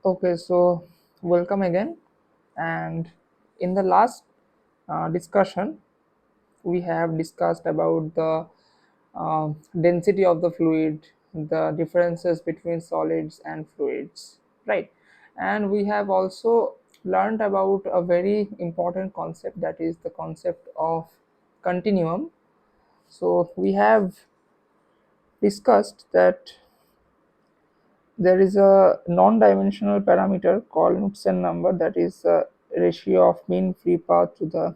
Okay, so welcome again. And in the last discussion, we have discussed about the density of the fluid, the differences between solids and fluids, right? And we have also learned about a very important concept, that is the concept of continuum. So we have discussed that there is a non-dimensional parameter called Knudsen number, that is the ratio of mean free path to the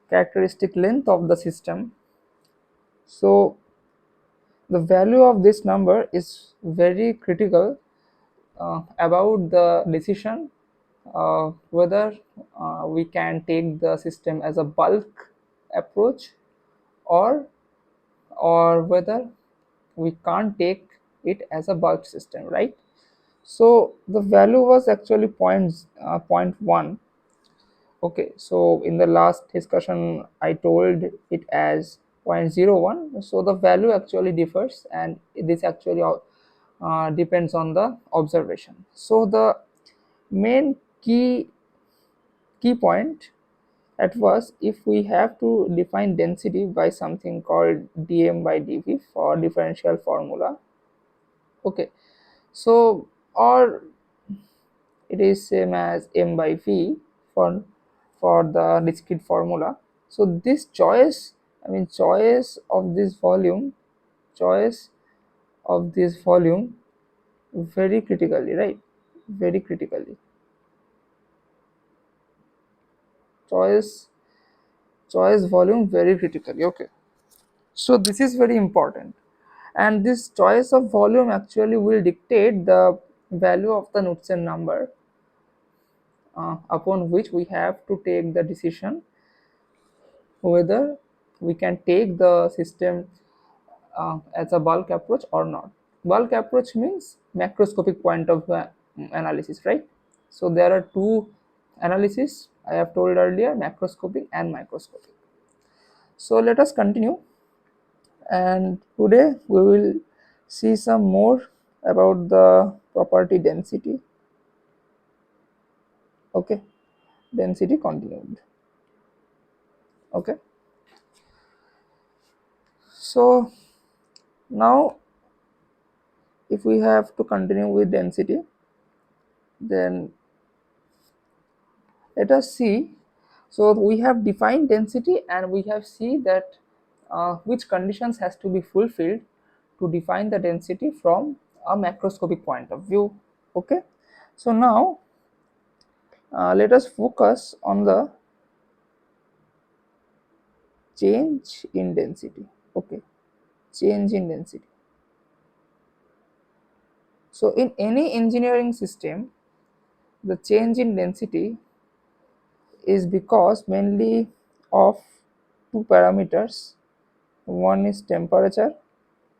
characteristic length of the system. So the value of this number is very critical about the decision whether we can take the system as a bulk approach, or whether we can't take it as a bulk system, right? So the value was actually point 1. Okay, so in the last discussion I told it as zero point 0.01. So the value actually differs, and this actually depends on the observation. So the main key point at first, if we have to define density by something called dm by dv for differential formula. Okay, so or it is same as m by v for the discrete formula. So this choice, I mean choice of this volume, choice of this volume very critically, right? Very critically, choice choice volume very critically. Okay, so this is very important, and this choice of volume actually will dictate the value of the Knudsen number upon which we have to take the decision whether we can take the system as a bulk approach or not. Bulk approach means macroscopic point of analysis, right? So there are two analysis I have told earlier, macroscopic and microscopic. So let us continue, and today we will see some more about the property density. Okay, density continued. Okay, so now if we have to continue with density, then let us see. So we have defined density, and we have seen that which conditions has to be fulfilled to define the density from a macroscopic point of view. Okay, so now let us focus on the change in density. Okay, change in density. So in any engineering system, the change in density is because mainly of two parameters. One is temperature,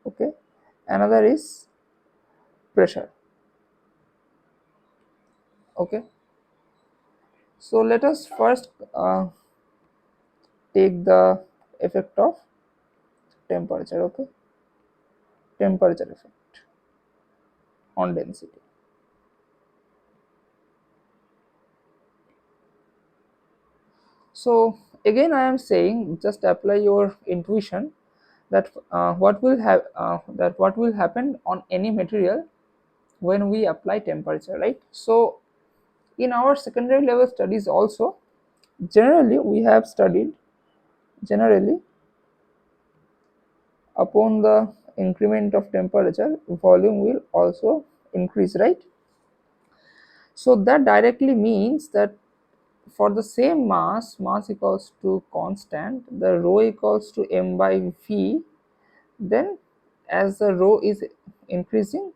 okay, another is pressure. Okay, so let us first take the effect of temperature. Okay, temperature effect on density. So again I am saying, just apply your intuition that what will happen on any material when we apply temperature, right? So in our secondary level studies also, generally we have studied, generally upon the increment of temperature, volume will also increase, right? So that directly means that for the same mass equals to constant, the rho equals to m by v, then as the rho is increasing,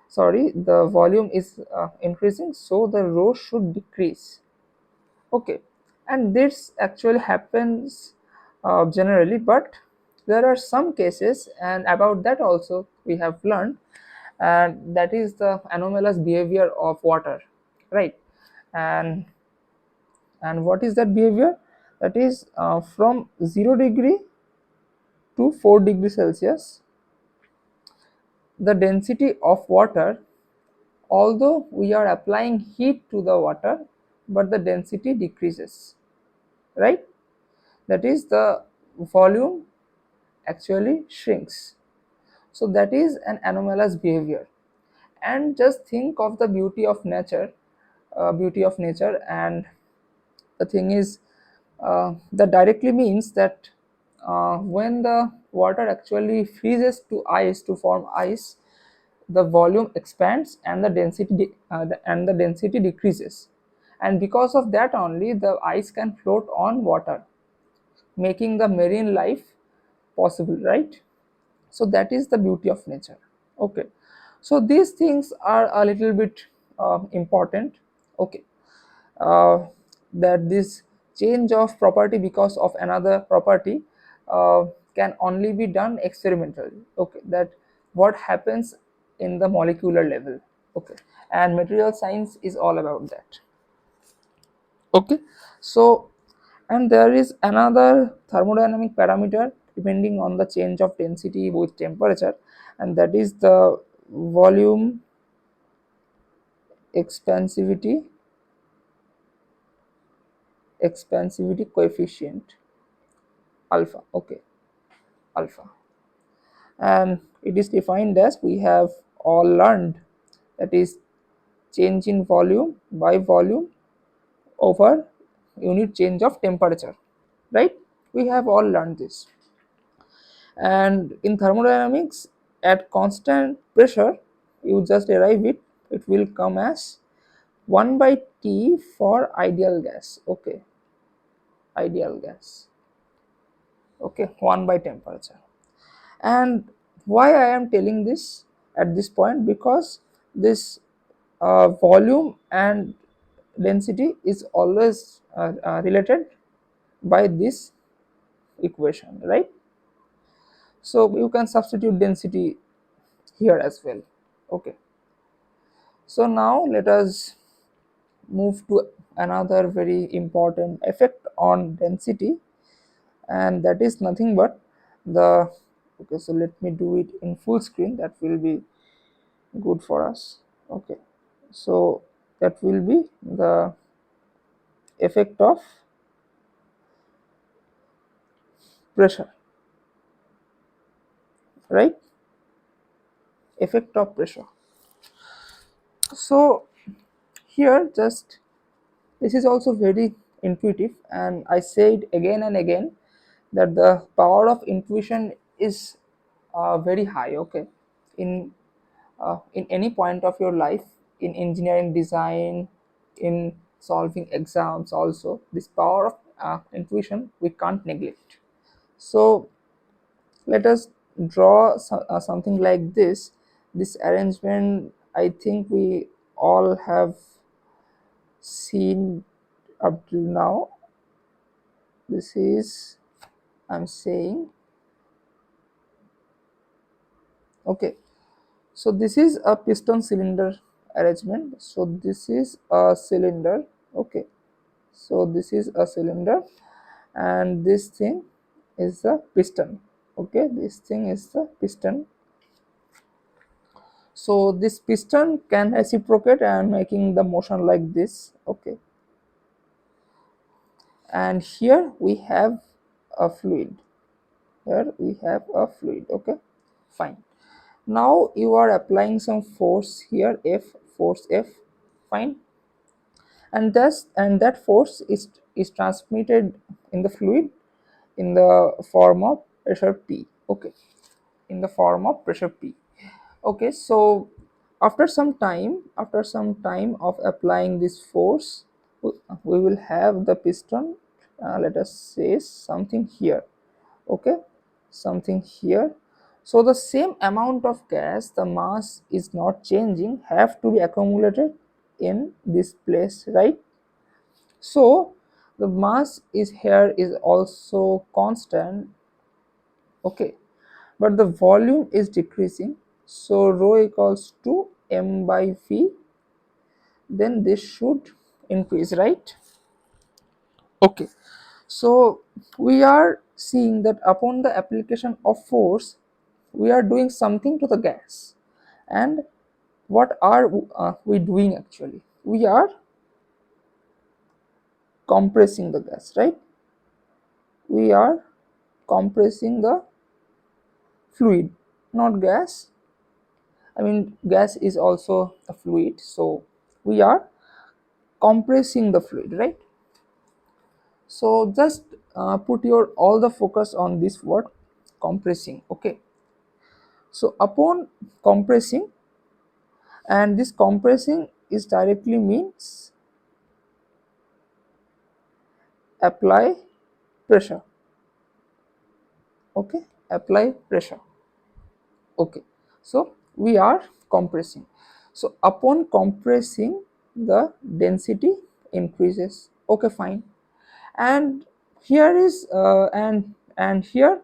sorry, the volume is increasing, so the rho should decrease. Okay, and this actually happens generally, but there are some cases, and about that also we have learned, and that is the anomalous behavior of water, right? And and what is that behavior? That is from 0 degree to 4 degree Celsius, the density of water although we are applying heat to the water, but the density decreases, right? That is, the volume actually shrinks. So that is an anomalous behavior. And just think of the beauty of nature. And the thing is, that directly means that when the water actually freezes to ice to form ice, the volume expands and the density decreases, and because of that only the ice can float on water, making the marine life possible, right? So that is the beauty of nature. Okay, so these things are a little bit important. Okay, uh, that this change of property because of another property uh, can only be done experimentally. Okay, that what happens in the molecular level. Okay, and material science is all about that. Okay, so and there is another thermodynamic parameter depending on the change of density with temperature, and that is the volume expansivity coefficient, alpha. Okay, alpha, and it is defined as we have all learned, that is change in volume by volume over unit change of temperature, right? We have all learned this. And in thermodynamics, at constant pressure, you just derive it, it will come as 1 by T for ideal gas. Okay, ideal gas. Okay, 1 by temperature. And why I am telling this at this point, because this volume and density is always related by this equation, right? So you can substitute density here as well. Okay, so now let us move to another very important effect on density, and that is nothing but the, okay, so let me do it in full screen, that will be good for us. Okay, so that will be the effect of pressure, right? Effect of pressure. So here, just this is also very intuitive, and I say it again and again that the power of intuition is very high. Okay, in any point of your life, in engineering design, in solving exams also, this power of intuition we can't neglect. So let us draw something like this arrangement. I think we all have seen up till now. This is, I'm saying, okay, so this is a piston cylinder arrangement. So this is a cylinder. Okay, so this is a cylinder, and this thing is the piston. Okay, this thing is the piston. So this piston can reciprocate and making the motion like this. Okay, and here we have a fluid. Here we have a fluid. Okay, fine. Now you are applying some force here, F, force F, fine, and that force is transmitted in the fluid in the form of pressure P. Okay, in the form of pressure P. Okay, so after some time of applying this force, we will have the piston, let us say something here. Okay, something here. So the same amount of gas, the mass is not changing, have to be accumulated in this place, right? So the mass is here is also constant. Okay, but the volume is decreasing, so rho equals to m by v, then this should increase, right? Okay, so we are seeing that upon the application of force, we are doing something to the gas, and What are we doing actually? We are compressing the gas, right? We are compressing the fluid, not gas. I mean, gas is also a fluid, so we are compressing the fluid, right? So just put your all the focus on this word compressing. Okay, so upon compressing, and this compressing is directly means apply pressure. Okay, apply pressure. Okay, so we are compressing. So upon compressing, the density increases. Okay, fine. And here is and here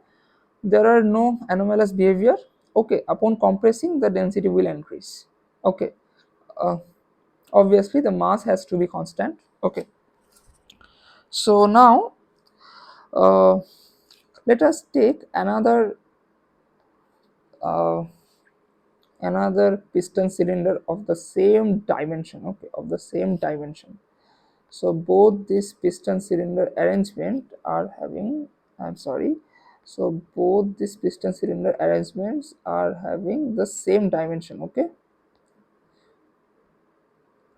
there are no anomalous behavior. Okay, upon compressing, the density will increase. Okay, uh, obviously the mass has to be constant. Okay, so now uh, let us take uh, another piston cylinder of the same dimension. Okay, of the same dimension. So both this piston cylinder arrangement are having, I'm sorry, so both these piston cylinder arrangements are having the same dimension. Okay,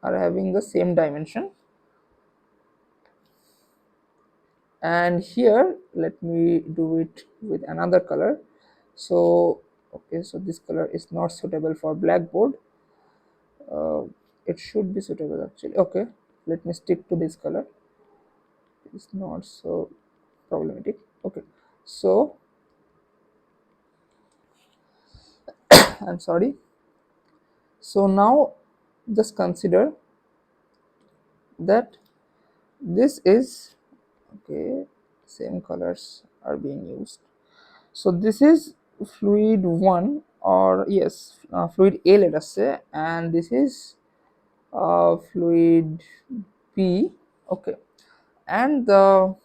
are having the same dimension. And here let me do it with another color. So okay, so this color is not suitable for blackboard. uh, it should be suitable actually. Okay, let me stick to this color. It's not so problematic. Okay, so I'm sorry. So now just consider that this is okay, same colors are being used. So this is fluid 1, or yes, fluid A, let us say, and this is fluid B. Okay, and the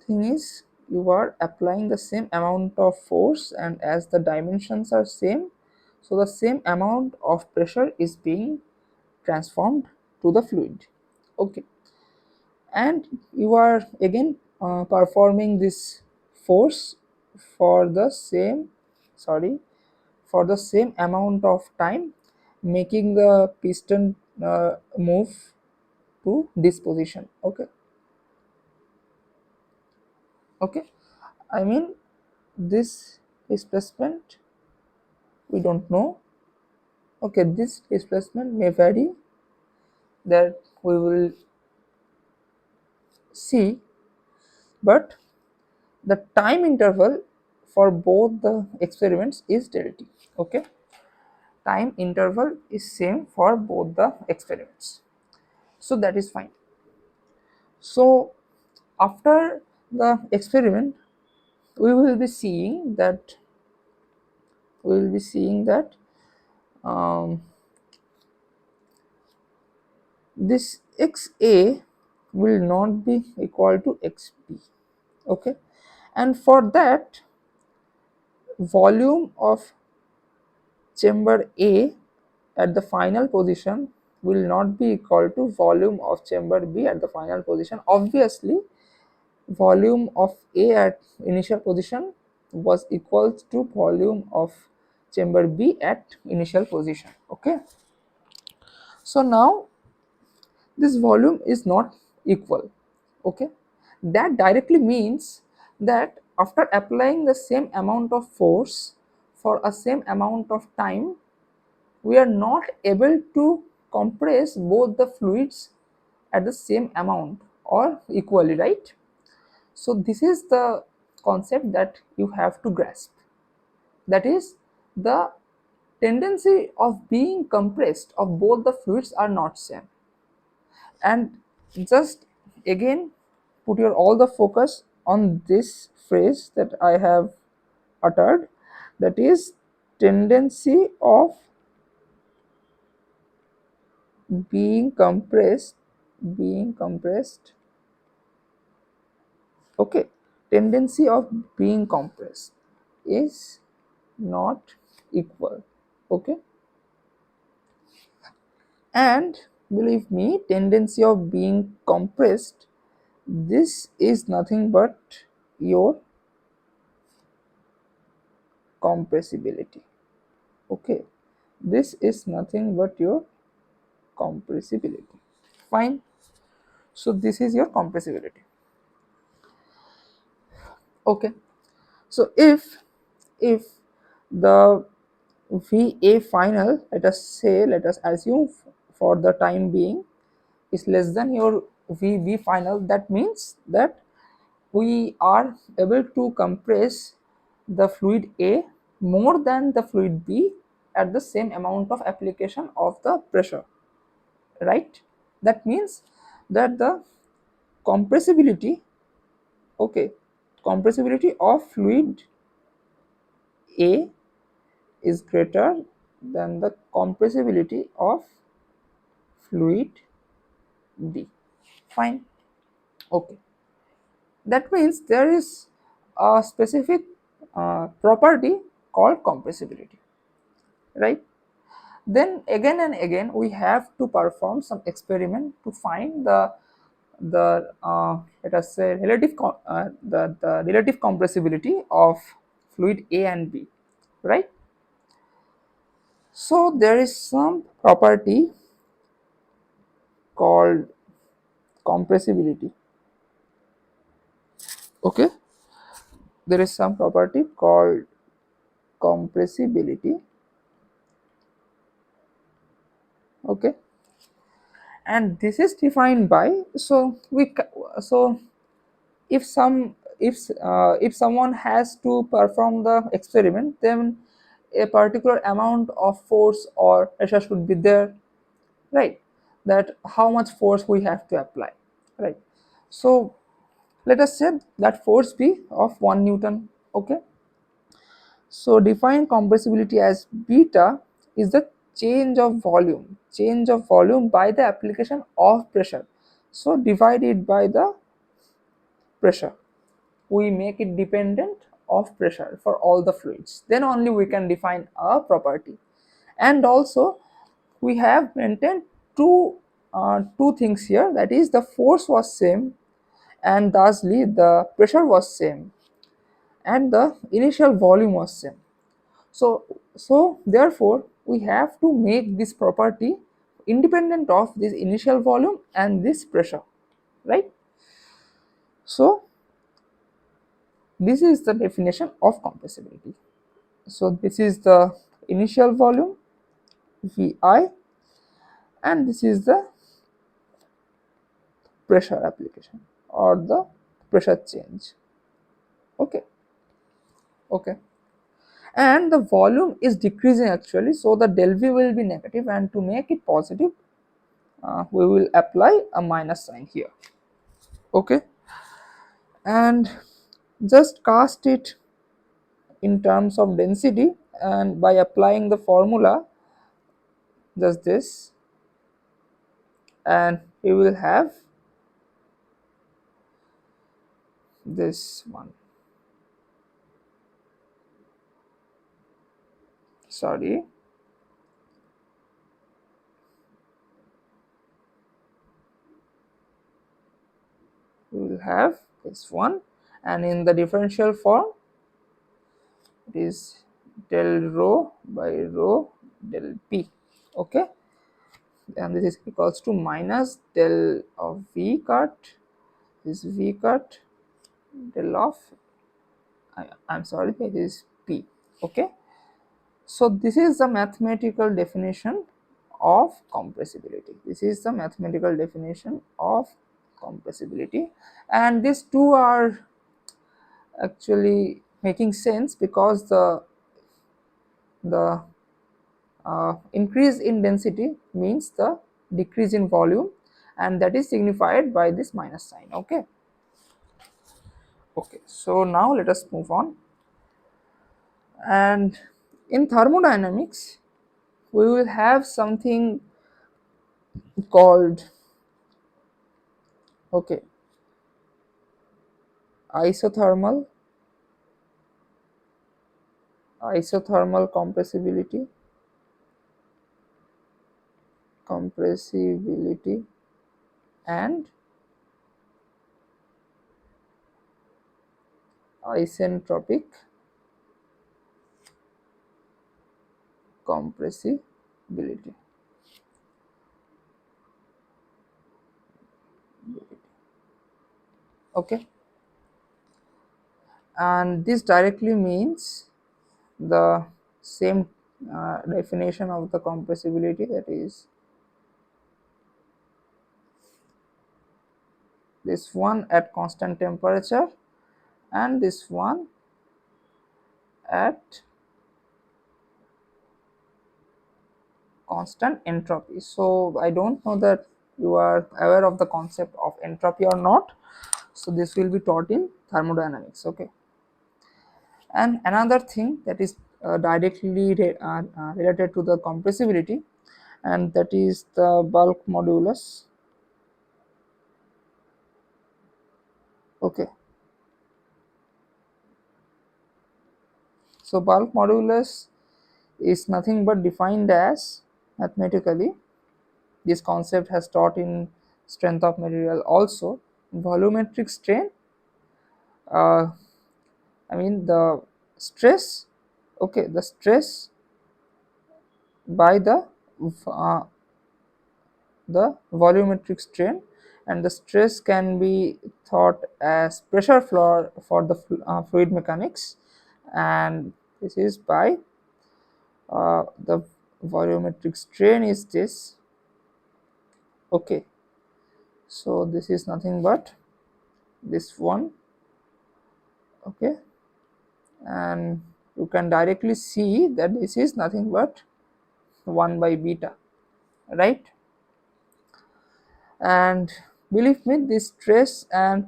thing is, you are applying the same amount of force, and as the dimensions are same, so the same amount of pressure is being transformed to the fluid. Okay, and you are again performing this force for the same, sorry, for the same amount of time, making the piston move to this position. Okay, okay, I mean, this displacement we don't know. Okay, this displacement may vary, that we will see, but the time interval for both the experiments is del t. Okay, time interval is same for both the experiments, so that is fine. So after the experiment, we will be seeing that we will be seeing that um, this xa will not be equal to xb. Okay, and for that, volume of chamber A at the final position will not be equal to volume of chamber B at the final position. Obviously, volume of A at initial position was equal to volume of chamber B at initial position. Okay, so now this volume is not equal. Okay, that directly means that after applying the same amount of force for a same amount of time, we are not able to compress both the fluids at the same amount or equally, right? So this is the concept that you have to grasp, that is, the tendency of being compressed of both the fluids are not same. And just again put your all the focus on this phrase that I have uttered, that is tendency of being compressed. Okay, tendency of being compressed is not equal. Okay, and believe me, tendency of being compressed, this is nothing but your compressibility. Okay, this is nothing but your compressibility. Fine. So this is your compressibility. Okay, so if the VA final, let us say, let us assume for the time being, is less than your VB final, that means that we are able to compress the fluid A more than the fluid B at the same amount of application of the pressure, right? That means that the compressibility, okay, compressibility of fluid A is greater than the compressibility of fluid B. Fine. Okay. That means there is a specific property called compressibility, right? Then again and again we have to perform some experiment to find the let us say the relative compressibility of fluid A and B, right? So there is some property called compressibility. Okay, there is some property called compressibility. Okay, and this is defined by, so if someone has to perform the experiment, then a particular amount of force or pressure should be there, right? That how much force we have to apply, right? So let us say that force be of 1 newton. Okay, so define compressibility as beta is the change of volume by the application of pressure. So divide it by the pressure, we make it dependent of pressure for all the fluids, then only we can define a property. And also we have maintained two things here, that is the force was same and thusly the pressure was same and the initial volume was same. So therefore we have to make this property independent of this initial volume and this pressure, right? So this is the definition of compressibility. So this is the initial volume Vi, and this is the pressure application or the pressure change. Okay, okay, and the volume is decreasing actually, so the del V will be negative, and to make it positive, we will apply a minus sign here. Okay, and just cast it in terms of density, and by applying the formula, just this, and you will have this one. Sorry, we will have this one, and in the differential form it is del rho by rho del p. Okay, and this is equals to minus del of v cut, this v cut del of I'm sorry, it is p. Okay, so this is the mathematical definition of compressibility. This is the mathematical definition of compressibility, and these two are actually making sense because the increase in density means the decrease in volume, and that is signified by this minus sign. Okay, okay, so now let us move on. And in thermodynamics we will have something called, okay, isothermal isothermal compressibility, compressibility and isentropic compressibility. Okay, and this directly means the same definition of the compressibility, that is this one at constant temperature and this one at constant entropy. So I don't know that you are aware of the concept of entropy or not. So this will be taught in thermodynamics. Okay, and another thing that is directly related to the compressibility, and that is the bulk modulus. Okay, so bulk modulus is nothing but defined as mathematically. This concept has taught in strength of material also. Volumetric strain, uh, I mean the stress, okay, the stress by uh, the volumetric strain, and the stress can be thought as pressure for the fluid mechanics, and this is by the volumetric strain is this. Okay, so this is nothing but this one. Okay, and you can directly see that this is nothing but 1 by beta, right? And believe me, this stress and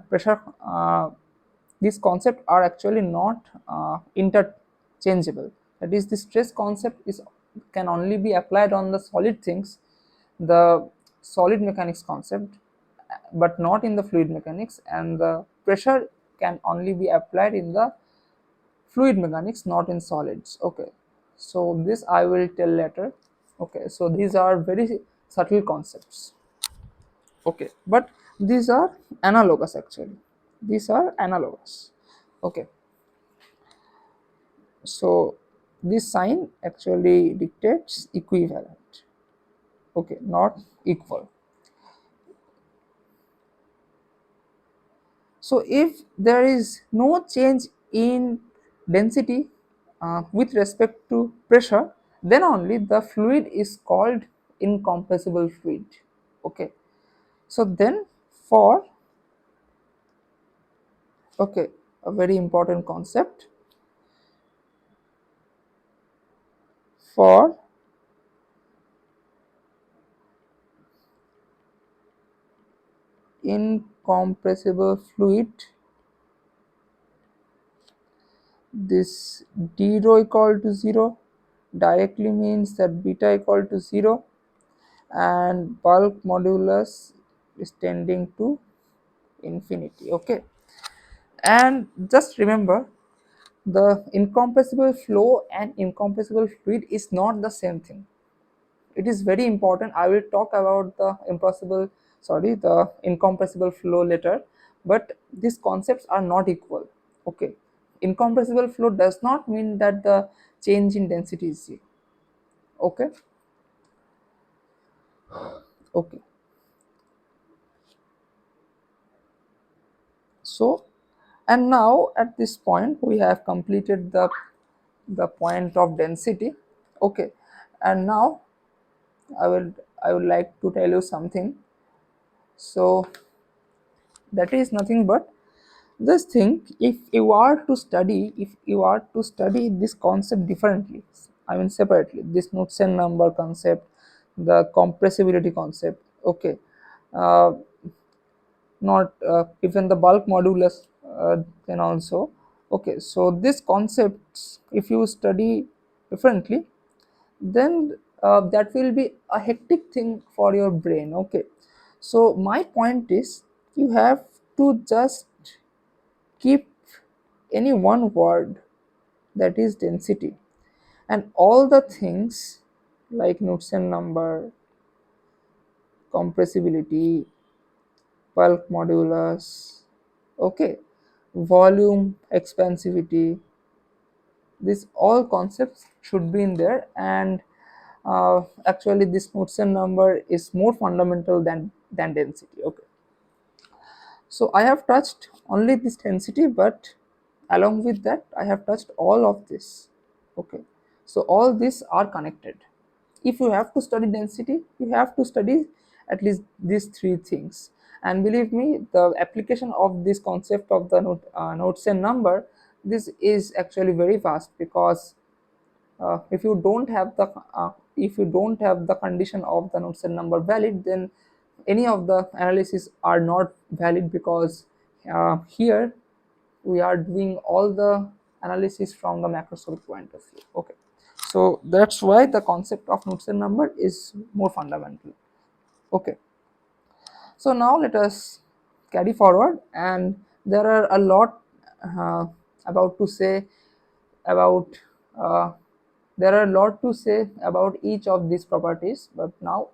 pressure, these concepts are actually not interchangeable. That is, the stress concept is can only be applied on the solid things, the solid mechanics concept, but not in the fluid mechanics, and the pressure can only be applied in the fluid mechanics, not in solids. Okay, so this I will tell later. Okay, so these are very subtle concepts. Okay, but these are analogous actually, these are analogous. Okay, so this sign actually dictates equivalent, okay, not equal. So if there is no change in density with respect to pressure, then only the fluid is called incompressible fluid. Okay, so then for, okay, a very important concept, for incompressible fluid, this d rho equal to 0 directly means that beta equal to 0, and bulk modulus is tending to infinity. Okay, and just remember, the incompressible flow and incompressible fluid is not the same thing. It is very important. I will talk about the the incompressible flow later, but these concepts are not equal. Okay, incompressible flow does not mean that the change in density is zero. Okay, okay, so, and now at this point we have completed the point of density. Okay, and now i will I would like to tell you something. So that is nothing but this thing. If you are to study this concept differently, I mean separately, this Knudsen number concept, the compressibility concept, okay, uh, not even the bulk modulus, then also, okay, so these concepts if you study differently, then that will be a hectic thing for your brain. Okay, so my point is, you have to just keep any one word, that is density, and all the things like Knudsen number, compressibility, bulk modulus, okay, volume expansivity. These all concepts should be in there, and actually this Knudsen number is more fundamental than density. Okay, so I have touched only this density, but along with that I have touched all of this. Okay, so all these are connected. If you have to study density, you have to study at least these three things, and believe me, the application of this concept of the Knudsen number, this is actually very vast, because if you don't have the condition of the Knudsen number valid, then any of the analysis are not valid, because here we are doing all the analysis from the macroscopic point of view. Okay, so that's why the concept of Knudsen number is more fundamental. Okay, so now let us carry forward, and there are a lot about to say about uh, there are a lot to say about each of these properties, but now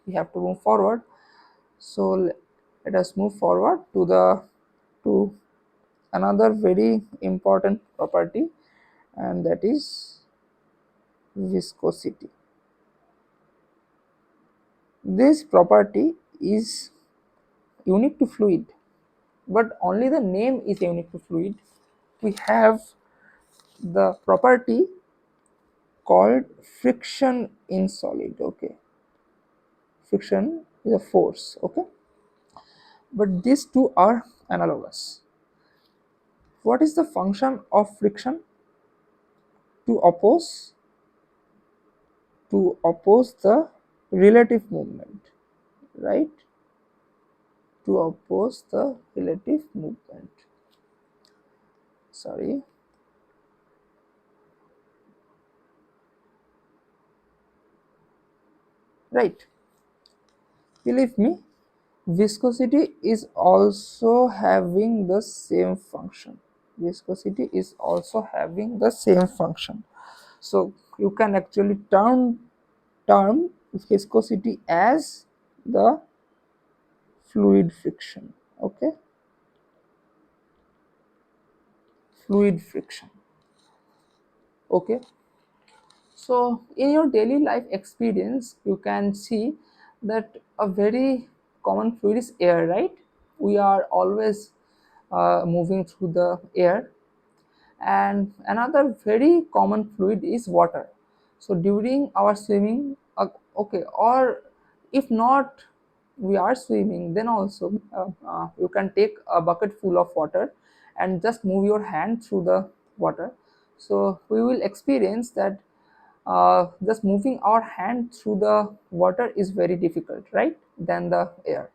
we have to move forward. So let us move forward to another very important property, and that is viscosity. This property is unique to fluid, but only the name is unique to fluid. We have the property called friction in solid. Okay, friction is a force. Okay, but these two are analogous. What is the function of friction? To oppose the relative movement, right? To oppose the relative movement. Sorry. Right. Believe me, viscosity is also having the same function. Viscosity is also having the same function. So you can actually term viscosity as the fluid friction. Okay, fluid friction. Okay, so in your daily life experience, you can see that a very common fluid is air, right? We are always moving through the air. And another very common fluid is water. So during our swimming, okay, or if not we are swimming, then also you can take a bucket full of water and just move your hand through the water. So we will experience that just moving our hand through the water is very difficult, right, than the air.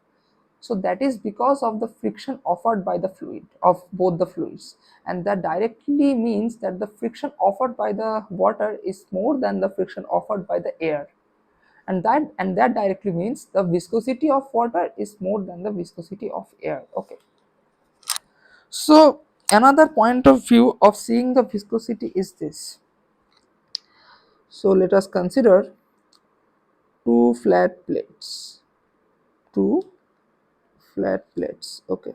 So that is because of the friction offered by the fluid of both the fluids, and that directly means that the friction offered by the water is more than the friction offered by the air, and that directly means the viscosity of water is more than the viscosity of air. Okay, so another point of view of seeing the viscosity is this. So let us consider two flat plates. Two flat plates. Okay,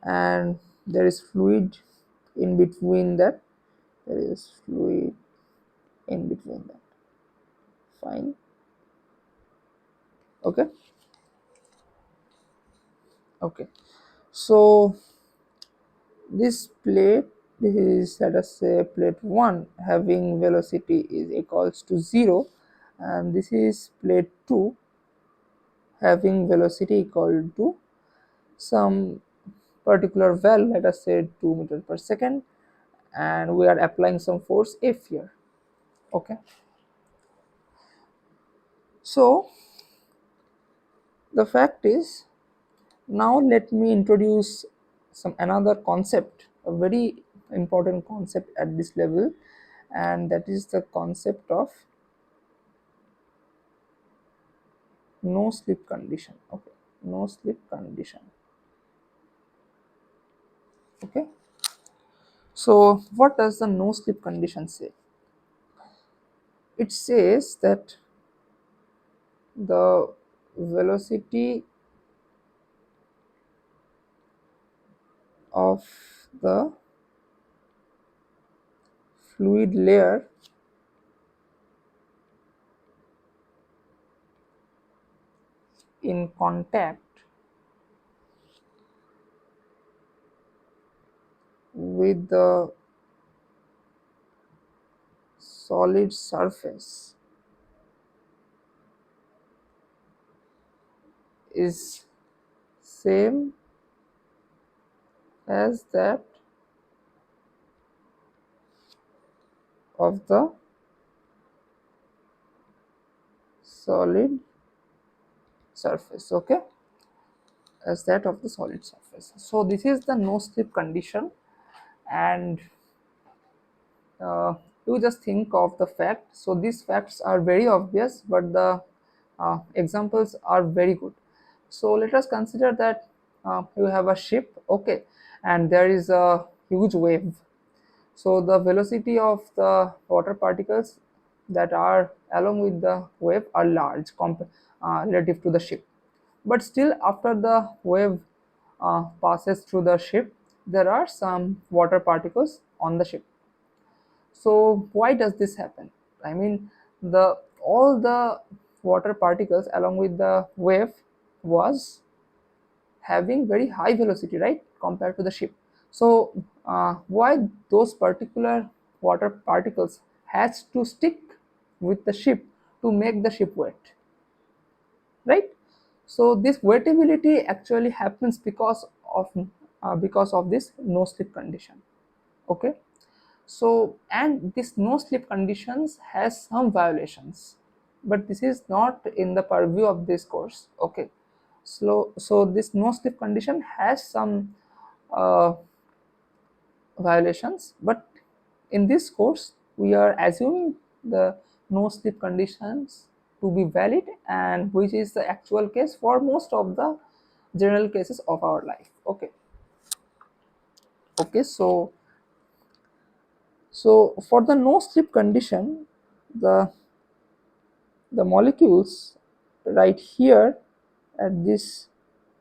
and there is fluid in between that. There is fluid in between that. Fine. Okay. Okay. So this plate, this is, let us say, plate 1 having velocity is equals to 0, and this is plate 2 having velocity equal to some particular value, let us say 2 meters per second, and we are applying some force F here. Okay, so the fact is, now let me introduce some another concept, a very important concept at this level, and that is the concept of no slip condition. Okay, no slip condition. Okay, so what does the no slip condition say? it says that the velocity of the fluid layer in contact with the solid surface is same as that of the solid surface. Okay, as that of the solid surface. So this is the no slip condition, and uh, you just think of the fact. So these facts are very obvious, but the examples are very good. So let us consider that you have a ship, okay, and there is a huge wave. So the velocity of the water particles that are along with the wave are large relative to the ship. But still, after the wave passes through the ship, there are some water particles on the ship. So why does this happen? I mean, the all the water particles along with the wave was having very high velocity, right, compared to the ship. So why those particular water particles has to stick with the ship to make the ship wet, right? So this wettability actually happens because of this no slip condition. Okay, so and this no slip conditions has some violations, but this is not in the purview of this course. Okay, so this no slip condition has some uh, violations, but in this course we are assuming the no slip conditions to be valid, and which is the actual case for most of the general cases of our life. Okay, okay, so for the no slip condition, the the molecules right here at this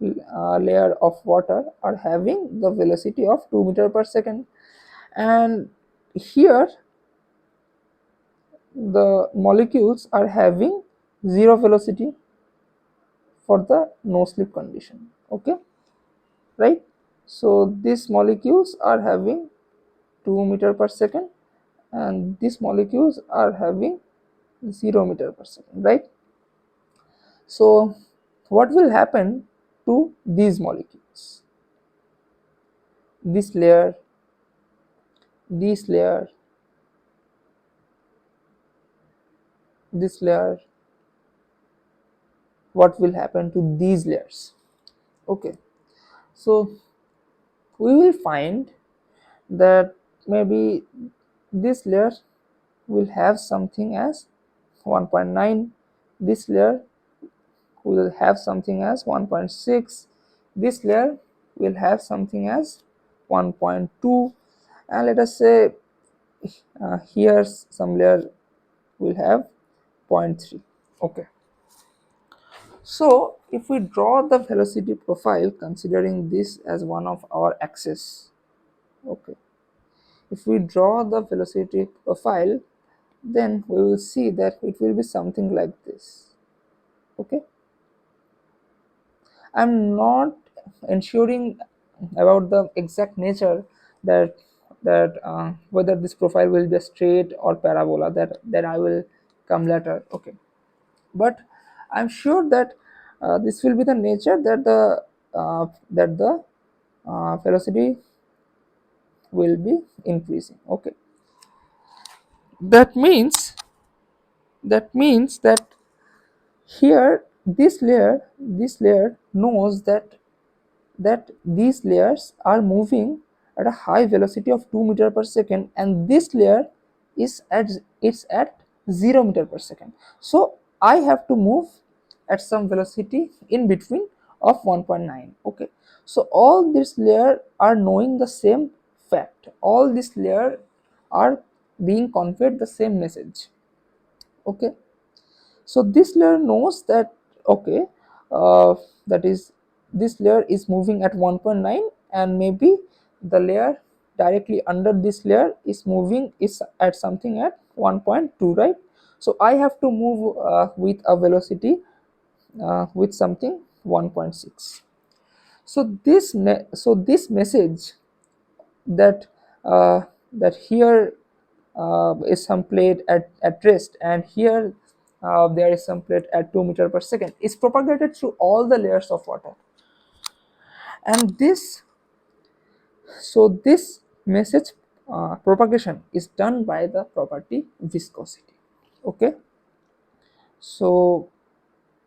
layer of water are having the velocity of 2 meter per second, and here the molecules are having zero velocity for the no slip condition. Okay, right? So these molecules are having 2 meter per second, and these molecules are having 0 meter per second, right? So what will happen to these molecules? This layer, this layer, this layer, what will happen to these layers? Okay, so we will find that maybe this layer will have something as 1.9, this layer will have something as 1.6, this layer will have something as 1.2, and let us say here some layer will have zero point 0.3. Okay, so if we draw the velocity profile considering this as one of our axes, okay, if we draw the velocity profile, then we will see that it will be something like this. Okay, I'm not ensuring about the exact nature that whether this profile will be straight or parabola, that I will come later. Okay, but I'm sure that this will be the nature that the velocity will be increasing. Okay, that means that here this layer knows that these layers are moving at a high velocity of 2 meter per second, and this layer is at 0 meter per second. So I have to move at some velocity in between of 1.9. Okay, so all this layer are knowing the same fact, all this layer are being conveyed the same message. Okay, so this layer knows that, okay, uh, that is, this layer is moving at 1.9, and maybe the layer directly under this layer is moving is at something at 1.2, right? So I have to move with a velocity with something 1.6. So this message that that here is some plate at rest, and here there is some plate at 2 meter per second, is propagated through all the layers of water. And this message propagation is done by the property viscosity. Okay, so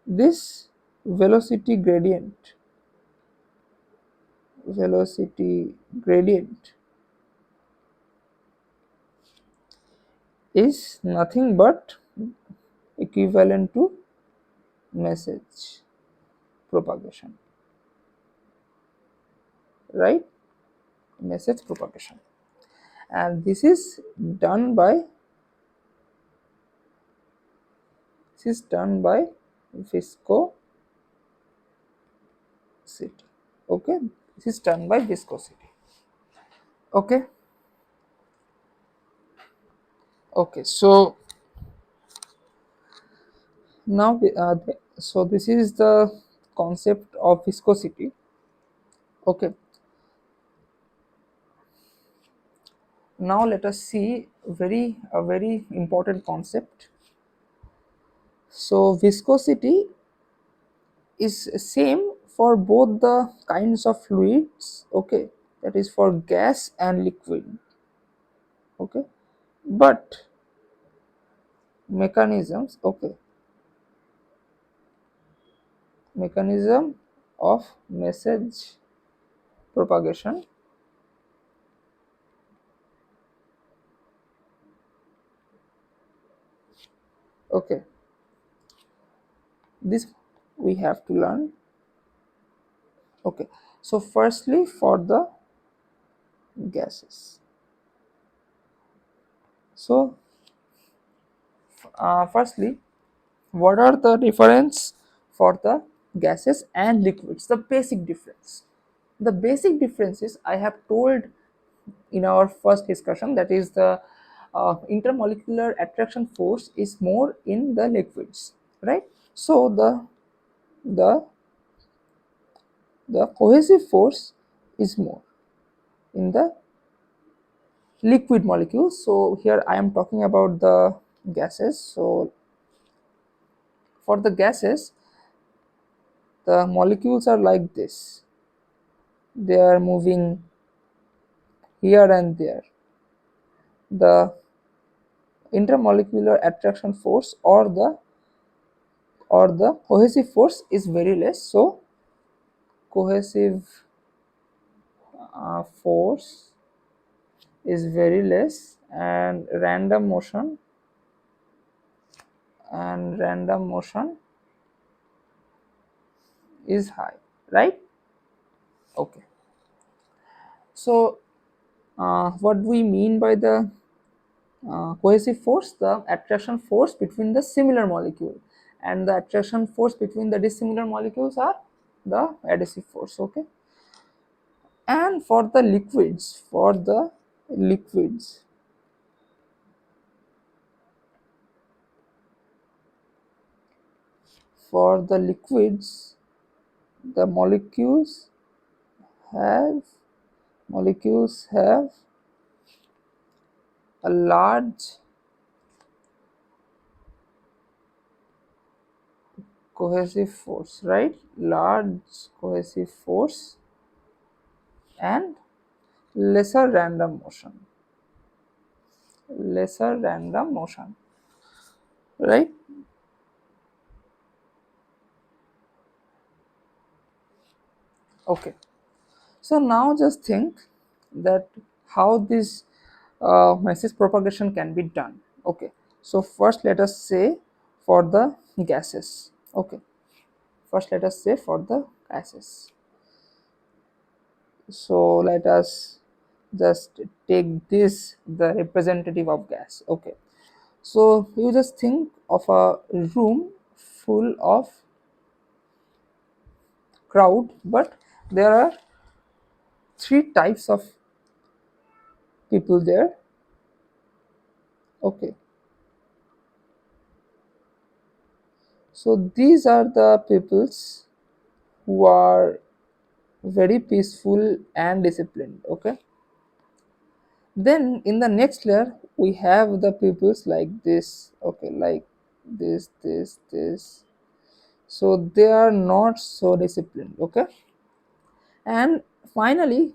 this velocity gradient velocity gradient is nothing but equivalent to message propagation, right? Message propagation. And done by this is done by viscosity. Okay, this is done by viscosity. Okay, okay, so now so this is the concept of viscosity. Okay, now let us see a very important concept. So viscosity is same for both the kinds of fluids. Okay, that is for gas and liquid. Okay, but mechanisms, okay, mechanism of message propagation, okay, this we have to learn. Okay, so firstly for the gases, so firstly, what are the difference for the gases and liquids? The basic difference, the basic difference is I have told in our first discussion, that is the intermolecular attraction force is more in the liquids, right? So the the cohesive force is more in the liquid molecules. So here I am talking about the gases. So for the gases, the molecules are like this, they are moving here and there. The intermolecular attraction force or the cohesive force is very less. So cohesive force is very less, and random motion is high, right? Okay, so what we mean by the cohesive force? The attraction force between the similar molecule, and the attraction force between the dissimilar molecules are the adhesive force. Okay, and liquids for the liquids, the have molecules have a large cohesive force, right? Large cohesive force and lesser random motion, right? Okay, so now just think that how this message propagation can be done. Okay, so first let us say for the gases. Okay, first let us say for the gases. So let us just take this the representative of gas. Okay, So you just think of a room full of crowd, but there are three types of people there. Okay, so these are the peoples who are very peaceful and disciplined. Okay, then in the next layer we have the peoples like this. Okay, like this. So they are not so disciplined. Okay, and finally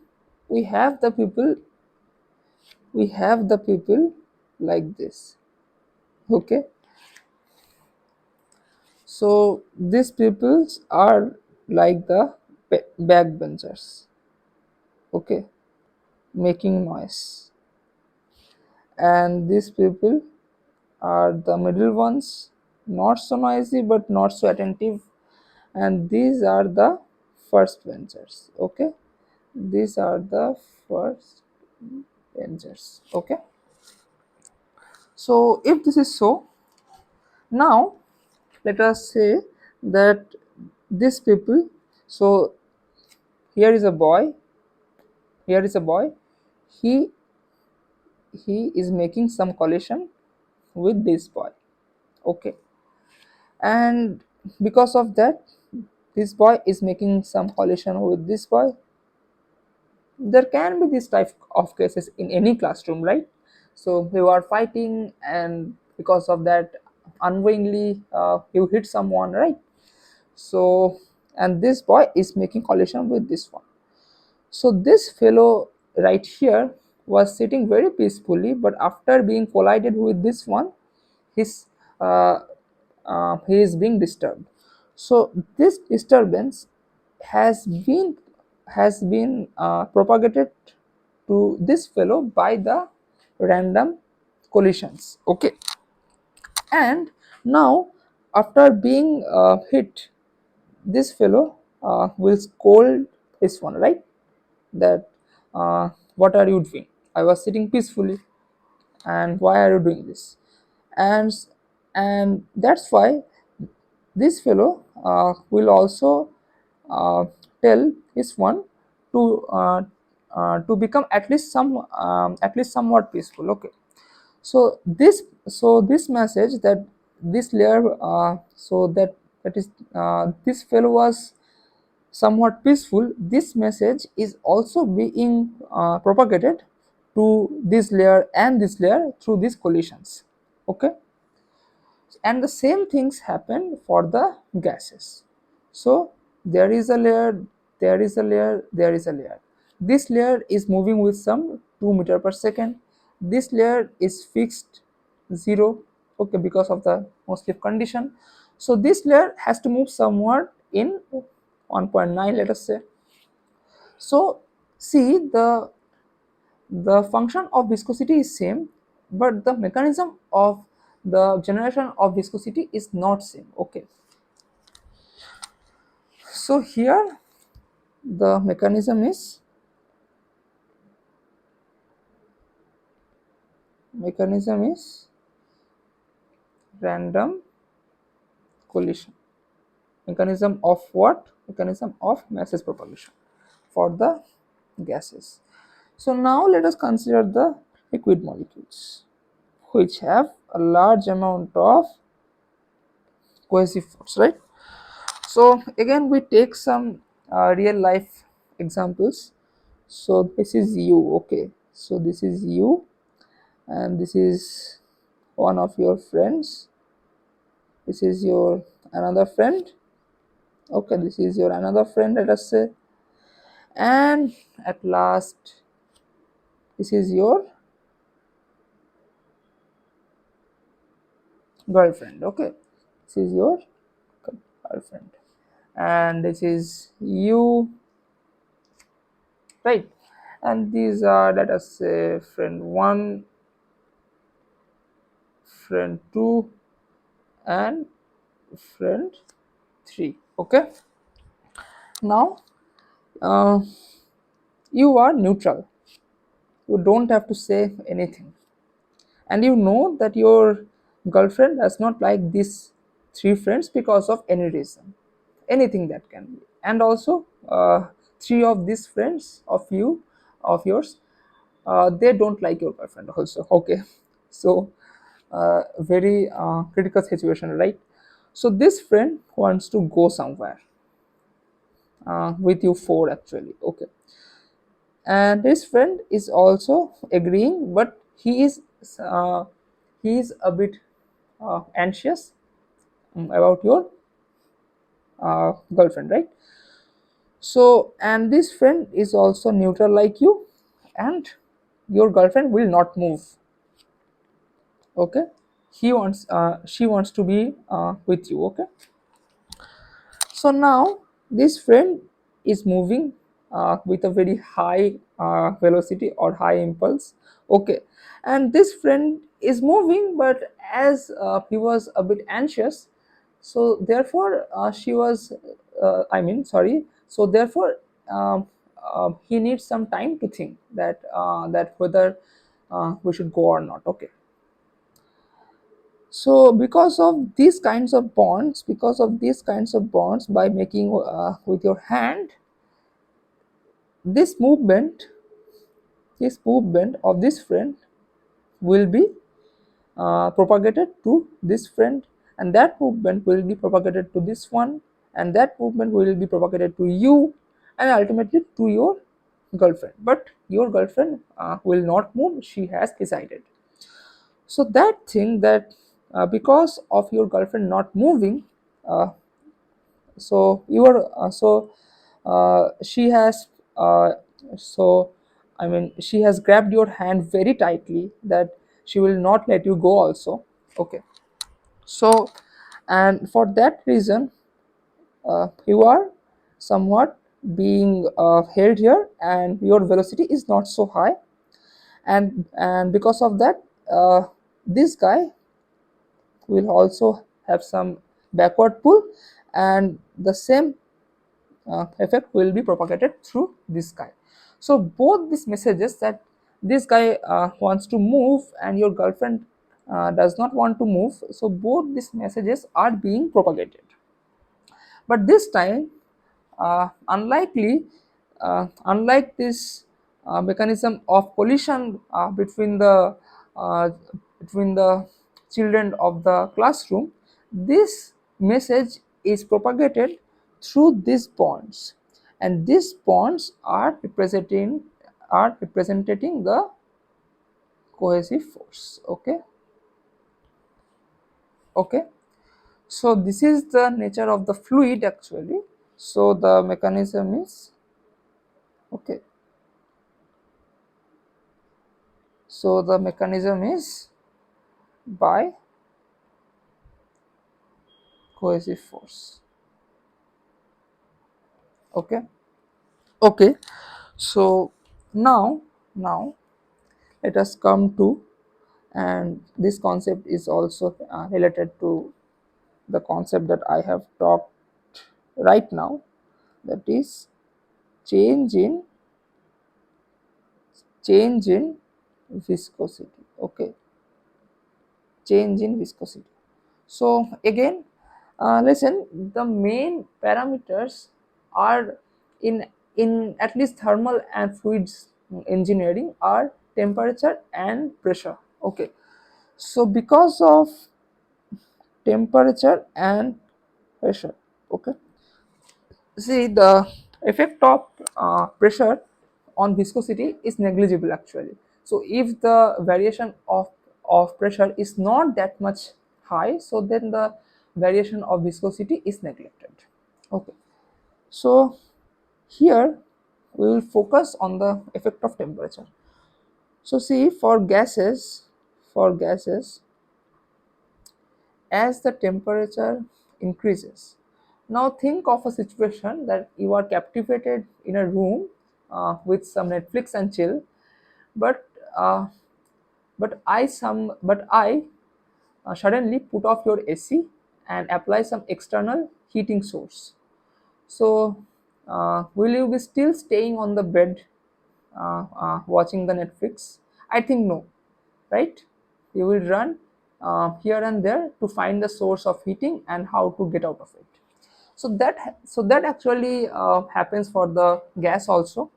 we have the people like this. Okay, so these peoples are like the backbenchers. Okay, making noise, and these people are the middle ones, not so noisy but not so attentive, and these are the first benchers. Okay, these are the first benchers. Okay, so if this is so, now let us say that these people, so here is a boy, here is a boy, he he is making some collision with this boy. Okay, and because of that, this boy is making some collision with this boy. There can be this type of cases in any classroom, right? So you are fighting, and because of that, unknowingly you hit someone, right? So, and this boy is making collision with this one. So this fellow right here was sitting very peacefully, but after being collided with this one, his uh, he is being disturbed. So this disturbance has been propagated to this fellow by the random collisions. Okay, and now after being hit, this fellow will scold this one, right? That what are you doing? I was sitting peacefully, and why are you doing this? and and that's why this fellow will also uh, tell his one to to become at least somewhat peaceful. Okay, so this message that this layer that is this fellow was somewhat peaceful, this message is also being propagated to this layer and this layer through these collisions. Okay, and the same things happen for the gases. So there is a layer, there is a layer, there is a layer. This layer is moving with some 2 meter per second. This layer is fixed 0. Okay, because of the no slip condition. So this layer has to move somewhat in 1.9, let us say. So see, the function of viscosity is same, but the mechanism of the generation of viscosity is not same. Okay, so here the mechanism is random collision. Mechanism of what? Mechanism of masses propagation for the gases. So now let us consider the liquid molecules, which have a large amount of cohesive force, right? So again we take some real life examples. So this is you. Okay, so this is you, and this is one of your friends. This is your another friend. Okay, this is your another friend, let us say. And at last, this is your girlfriend. Okay, this is your girlfriend, and this is you, right? And these are, let us say, friend 1, friend 2, and friend 3. Okay, now uh, you are neutral, you don't have to say anything, and you know that your girlfriend does not like these three friends because of any reason, anything that can be. And also three of these friends of yours, they don't like your girlfriend also. Okay, so very critical situation, right? So this friend wants to go somewhere with you four actually. Okay, and his friend is also agreeing, but uh, he is a bit anxious about your girlfriend, right? So, and this friend is also neutral like you, and your girlfriend will not move. Okay, she wants to be with you. Okay, so now this friend is moving with a very high velocity or high impulse. Okay, and this friend is moving, but as he was a bit anxious, so therefore she was, I mean, sorry. So therefore, he needs some time to think that whether we should go or not. Okay, so because of these kinds of bonds, by making with your hand, this movement this movement of this friend will be propagated to this friend, and that movement will be propagated to this one, and that movement will be propagated to you, and ultimately to your girlfriend. But your girlfriend will not move, she has decided. So that thing that because of your girlfriend not moving, uh, so you are she has so I mean, she has grabbed your hand very tightly, that she will not let you go also. Okay, so and for that reason you are somewhat being held here, and your velocity is not so high, and because of that this guy will also have some backward pull, and the same effect will be propagated through this guy. So both these messages, that this guy wants to move and your girlfriend does not want to move, so both these messages are being propagated. But this time, unlike this mechanism of collision uh, between the children of the classroom, this message is propagated through these bonds, and these bonds are representing the cohesive force. Okay, okay. So this is the nature of the fluid actually. So the mechanism is okay. So the mechanism is by cohesive force. Okay. Okay. So now let us come to, and this concept is also related to the concept that I have talked right now, that is change in change in viscosity. Okay, change in viscosity. So again, listen, the main parameters are in at least thermal and fluids engineering are temperature and pressure. Okay, so because of temperature and pressure, okay, see the effect of pressure on viscosity is negligible actually. So if the variation of pressure is not that much high, so then the variation of viscosity is neglected. Okay, so here we will focus on the effect of temperature. So see, for gases, as the temperature increases. Now think of a situation that you are captivated in a room with some Netflix and chill, but uh, I suddenly put off your AC and apply some external heating source. So will you be still staying on the bed watching the Netflix? I think no, right? You will run here and there to find the source of heating and how to get out of it. So that actually happens for the gas also.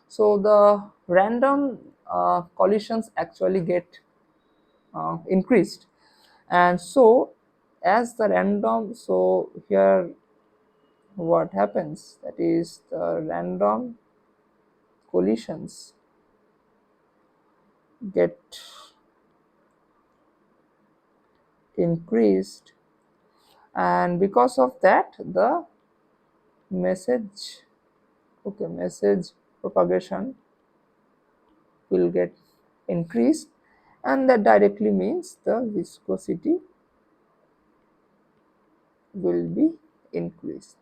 So the random collisions actually get increased, and so as the random, so here what happens, that is the random collisions get increased, and because of that the message, okay, message propagation will get increased, and that directly means the viscosity will be increased,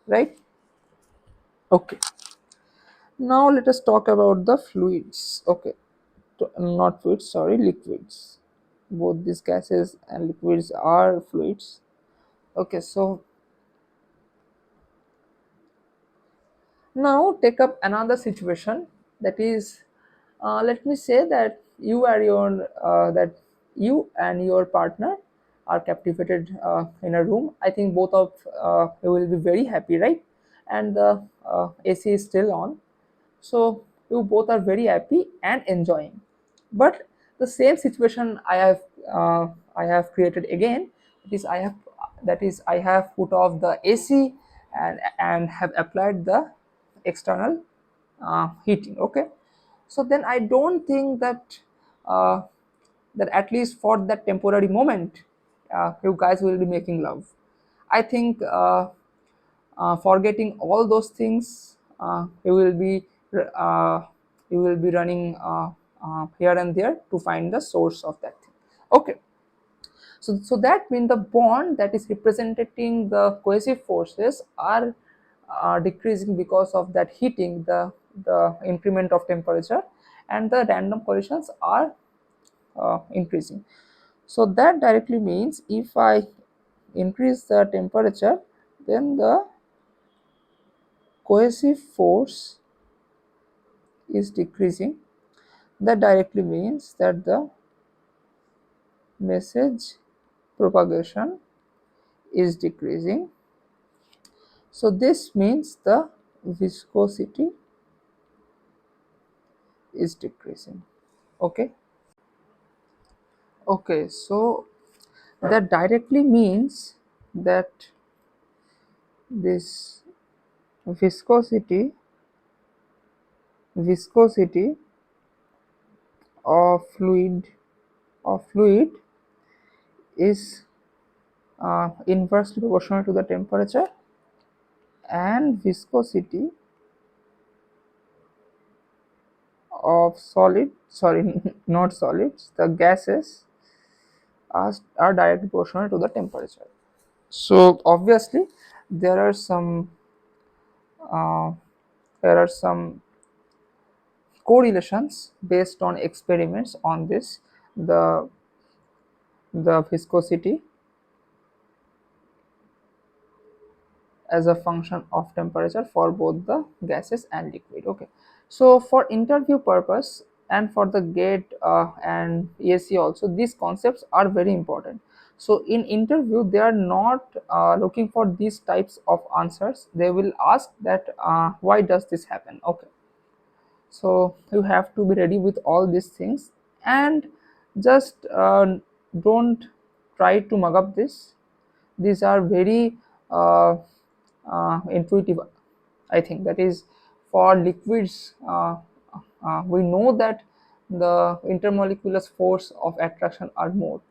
right? Okay, now let us talk about the fluids. Okay, not fluids, sorry, liquids. Both these gases and liquids are fluids. Okay, so now take up another situation, that is, let me say that you and your partner are captivated in a room. I think both of you will be very happy, right? And the AC is still on, so you both are very happy and enjoying. But the same situation I have created again. That is i have put off the AC and have applied the external heating. Okay, so then I don't think that uh, that at least for that temporary moment you guys will be making love. I think forgetting all those things, uh, you will be running here and there to find the source of that thing. Okay, so that means the bond that is representing the cohesive forces are decreasing because of that heating, the increment of temperature, and the random collisions are increasing. So that directly means if I increase the temperature, then the cohesive force is decreasing. That directly means that the message propagation is decreasing. So this means the viscosity is decreasing. Okay, okay, so that directly means that this viscosity viscosity of fluid is inversely proportional to the temperature, and viscosity of solid, sorry, not solids, the gases are directly proportional to the temperature. So obviously there are some uh, there are some correlations based on experiments on this. The the viscosity as a function of temperature for both the gases and liquid. Okay, so for interview purpose and for the gate and ESC also, these concepts are very important. So in interview they are not looking for these types of answers. They will ask that why does this happen. Okay, so you have to be ready with all these things, and just don't try to mug up this. These are very intuitive. I think that is for liquids. We know that the intermolecular force of attraction are more.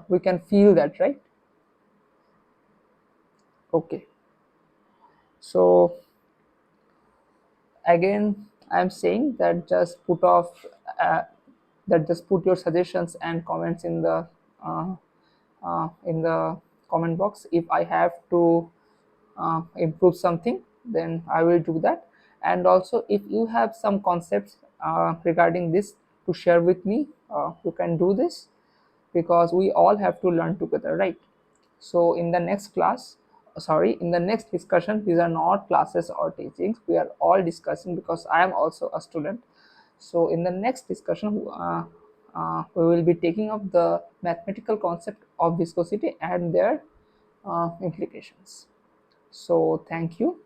We can feel that, right? Okay, so again I'm saying that uh, just put your suggestions and comments uh, in the comment box. If I have to improve something, then I will do that. And also if you have some concepts regarding this to share with me, you can do this, because we all have to learn together, right? So in the next class, sorry, in the next discussion, these are not classes or teachings, we are all discussing, because I am also a student. So in the next discussion, we will be taking up the mathematical concept of viscosity and their implications. So thank you.